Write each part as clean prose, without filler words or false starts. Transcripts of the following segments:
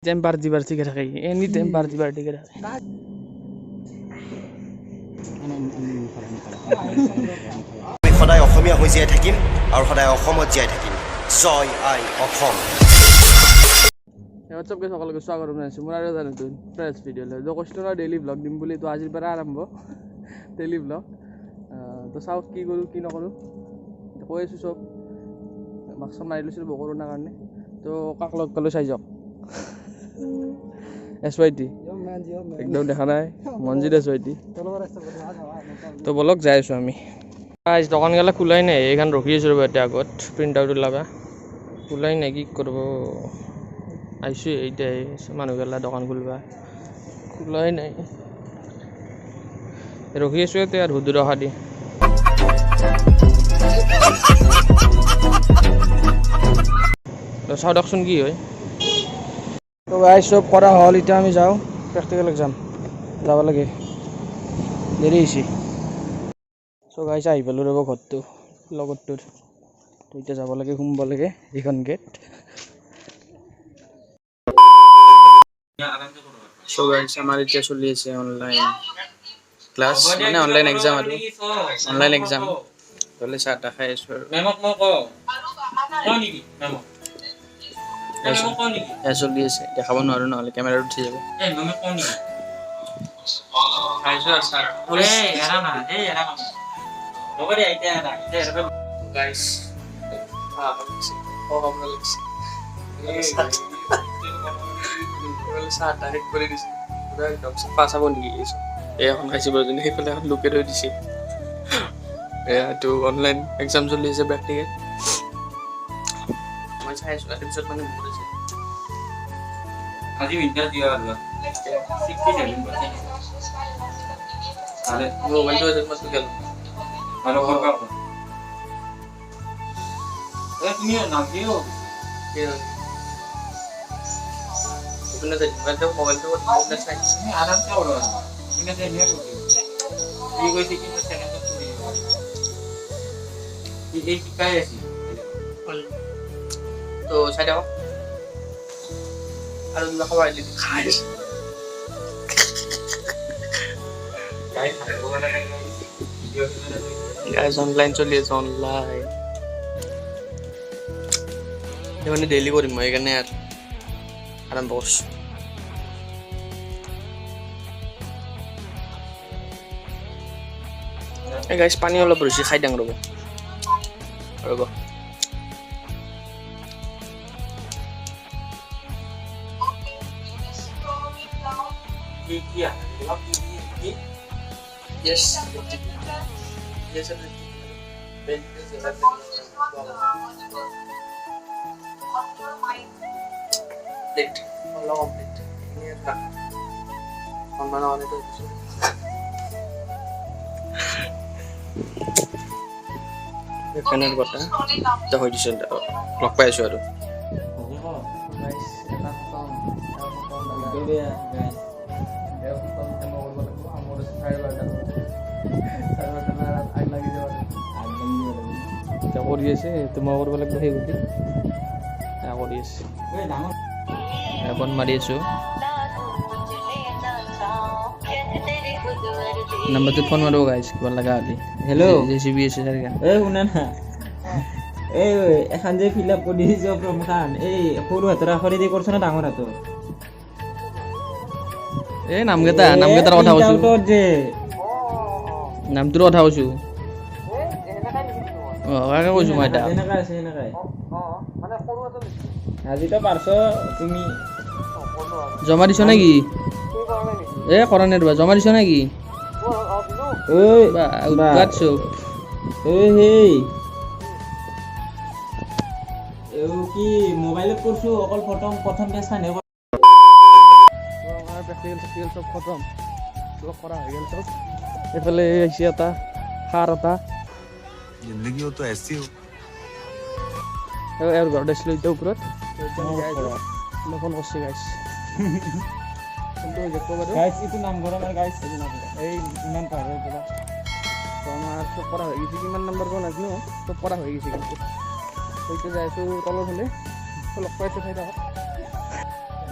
Time party কে থাকে any time party কে থাকে আমি সদায় অসমীয়া হৈ জীয়াই থাকিম আৰু সদায় অসমত জীয়াই থাকিম জয় আই অসম হোৱাটছআপ কে সকলোকে স্বাগতম জনাইছোঁ মোৰ আৰু এটা নতুন ফ্ৰেছ ভিডিঅ' লৈ তো কৈছিলোঁ নহয় ডেইলি ব্লগ দিম বুলি তো আজিৰ পৰা আৰম্ভ ডেইলি ব্লগ তো চাওক কি কৰোঁ কি নকৰোঁ কৈ আছোঁ চব মাস্ক মাৰি লৈছিলোঁ কৰোণাৰ কাৰণে তো কাক লগ পালোঁ চাই যাওক SYT একদম দেখা নাই মঞ্জিত SYT তো বলক যাই আছোঁ আমি আজ দোকান গেলা খোলাই নাই এইখান ৰখি আছোঁ ৰ'বা এতিয়া আগত প্ৰিণ্ট আউট ওলাবা খোলাই নাই কি কৰিব আহিছোঁ এতিয়া মানুহগেলা দোকান খুলিবা খোলাই নাই ৰখি আছোঁ এতিয়া আৰু হুদুৰ ৰখা দি তো চাওঁ দিয়কচোন কি হয় তো গাইজ চব কৰা হ'ল এতিয়া আমি যাওঁ প্ৰেক্টিকেল এক্সাম যাব লাগে দেৰি হৈছে চ' গাইজ আহি পালোঁ ৰ'ব ঘৰটো লগৰটোৰ তো এতিয়া যাব লাগে সোমাব লাগে এইখন গেট চ' গাইজ আমাৰ এতিয়া চলি আছে অনলাইন ক্লাছ মানে অনলাইন এক্সাম আৰু অনলাইন এক্সাম হ'লে চাহ তাহ খাই আছোঁ আৰু চলি আছে দেখাব নোৱাৰো নহ'লে কেমেৰাত উঠি যাব চাহ তাহ শেষ কৰি দিছে একদম চাফা চাব নেকি এখন খাইছে বৰজনী সেইফালে এখন লোকে থৈ দিছে এয়াটো অনলাইন এক্সাম চলি আছে প্ৰেক্টিকেল মই চাই আছোঁ তাৰ পিছত মানে বহুত আছে আজি উইন্টাৰ দিয়া আৰু 67% আরে মোবাইলটো এত মস্ত গেল ভালো করবা তুমি নাম দিও কে তুমি না মোবাইলটো না চাই আরাম সে ওড়ো তুমি না নিয়ে করতে এই কইছে কি না চ্যানেল তো তুমি এই কি কাই আছে তো সাইড দাও আর তুমি খাওয়াই দিদি খাইস গাইস অনলাইন চলি আছে অনলাইন মানে ডেইলি কৰিম মই এখানে আৰ আৰম্ভ কৰছি গাইস পানী অলপ ৰৈছে খাই ডাং ৰ'ব ৰ'ব क्या yes yes plate all complete ini ka mana mana itu এখানের কথা তা হৈ দিছে লগ পাই আছো আৰু কৰি আছে তোমাৰ কৰিব লাগিব সেই গুটি কৰি আছে বন মাৰি আছো নম্বৰটোত ফোন মাৰিব গাইছ কিবা লগা হ'লে হেল্ল' জেচিবি আছে চাৰিটা শুনা না এখন যে ফিল আপ কৰি দিছ ফৰ্ম খান সৰু হাতৰ আখৰে দি কৰিছ না ডাঙৰ হাতৰ নামকেইটাৰ কথা কৈছো নামটোৰ কথা কৈছো কাকে কৈছো মই এটা আজিতো পাৰছ তুমি জমা দিছ নেকি কৰা নাই ৰবা জমা দিছ নেকি কি মোবাইলত কৰিছো অকল প্ৰথম পেজ খানে প্ৰেক্টিকেল চব খতম লগ কৰা হৈ গ'ল চব এইফালে আহিছে এটা সাৰ এটা জিন্দগী তো ऐसी हो এৰ ঘৰত আছিলোঁ এতিয়া ওপৰত ফোন কৰিছে গাইছ এইটো নামঘৰ আমাৰ গাইছ এই ইমান পাহৰি পৰা তো আমাৰ চব কৰা হৈ গৈছে কিমান নম্বৰ কোন নাজানো চব কৰা হৈ গৈছে কিন্তু এতিয়া যাই আছোঁ তলৰ ফালে লগ পাইছোঁ চাই থাকক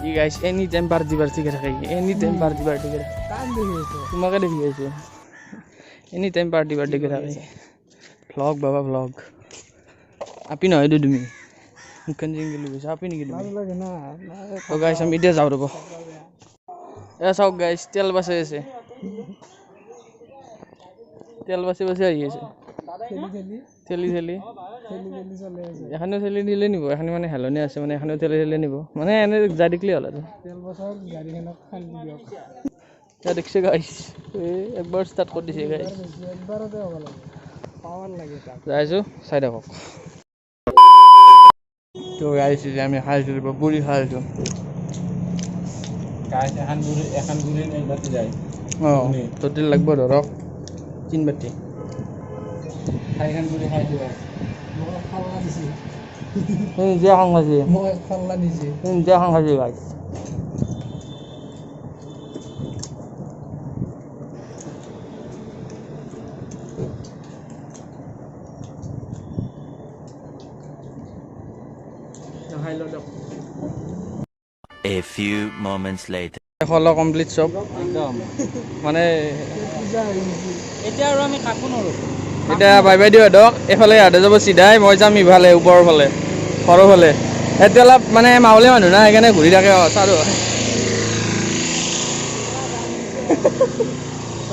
ই গাইছ এনি টাইম পাৰ্টি কে থাকে এনি টাইম পাৰ্টি কে থাকে তোমাকে দেখি আছো এনি টাইম পাৰ্টি কে থাকে ভ্লগ বাবা ভ্লগ আপি নহয় তুমি মুখখন জিং গেলি গৈছা আপি নেকি তুমি তো গাইছ আমি এতিয়া যাওঁ ৰ'ব এ চাওক গাইছ তেল বাচি আছে তেল বাচি আহি আছে ঠেলি এখানেও ঠেলি দিলে নিব এখানে মানে হেলনি আছে মানে এখানেও ঠেলি নিব মানে এনে যাই দেখিলে হ'ল আৰু দেখছে গাইছ একবাৰ ষ্টাৰ্ট কৰি দিছে গাইছ যাইছোঁ চাই থাকক তো গাইছ যে আমি খাইছোঁ পুৰি খাইছোঁ অঁ টোটেল লাগব ধৰক 3 বাটি নিজে খাইছে গাইছ A few moments later. হলো কমপ্লিট চব মানে এতিয়া আৰু আমি কাকো নৰো এতিয়া বাই বাই দিওঁ দক এইফালে আধা যাব চিধাই মই যাম ইফালে ওপৰৰ ফালে সৰু ফালে এতিয়া অলপ মানে মাউলি মানুহ না সেইকাৰণে ঘূৰি থাকে চাৰো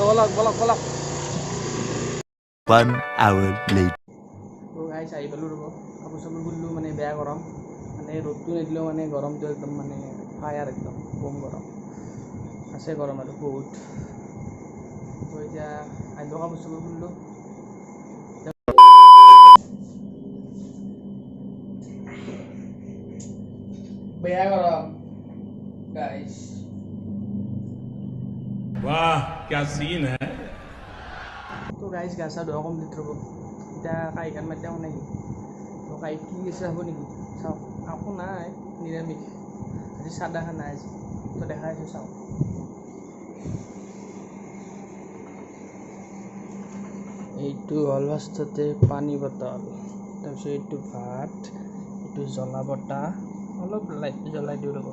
বলক 1 hour later. গাইছ আহি পালোঁ ৰ'ব কাপোৰ চাপোৰ খুলিলোঁ মানে বেয়া গৰম মানে ৰ'দটো নিদিলেও মানে গৰমটো একদম মানে ফায়াৰ একদম কম গৰম আছে গৰম আৰু বহুত তো এতিয়া আহিলোঁ কাপোৰ চাপোৰ খুলিলোঁ বেয়া গৰম গাইছ वाह क्या सीन है তো গাইছ গা চা ধোৱা কমপ্লিট ৰ'ব এতিয়া কাঁহীখন মাতি আহোঁ নেকি তো কাঁহীত কি আছে হ'ব নেকি চাওক একো নাই নিৰামিষ আজি চাদা খানা আজি তো দেখাই আছোঁ চাওক এইটো হ'ল ফাৰ্ষ্টতে পানী বটল তাৰপিছত এইটো ভাত এইটো জ্বলা বটা অলপ লাইটটো জ্বলাই দিওঁ ৰ'ব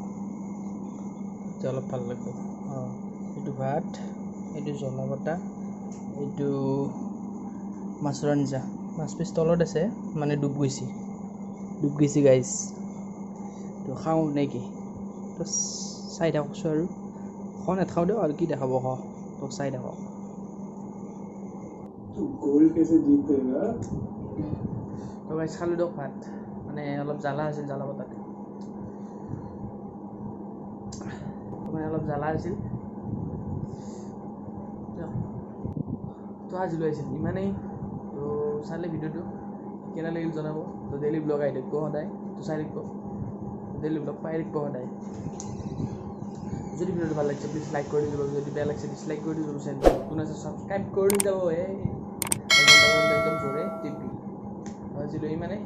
এতিয়া অলপ ভাল লাগিব অঁ এইটো ভাত এইটো জ্বলা বটা এইটো মাছৰ আঞ্জা মাছ পিছ তলত আছে মানে ডুব গৈছে গাইছ তো খাওঁ নেকি তো চাই থাককচোন আৰু খন নাখাওঁ দিয়ক আৰু কি দেখাব তো চাই থাকক তো গাইছ খালোঁ দিয়ক ভাত মানে অলপ জ্বালা আছিল জ্বালা বটাতে মানে অলপ জ্বালা আছিল তো আজিলৈ আহিছিল ইমানেই তো চালে ভিডিঅ'টো কেনে লাগিল জনাব তো ডেইলি ব্লগ আহি থাকিব সদায় তো চাই থাকিব ডেইলি ব্লগ পাই থাকিব সদায় যদি ভিডিঅ'টো ভাল লাগিছে প্লিজ লাইক কৰি দিব যদি বেয়া লাগিছে ডিছলাইক কৰি দিব চেনেলটো নতুন আছে ছাবস্ক্ৰাইব কৰি যাব একদম জোৰে টিপি আজিলৈ ইমানেই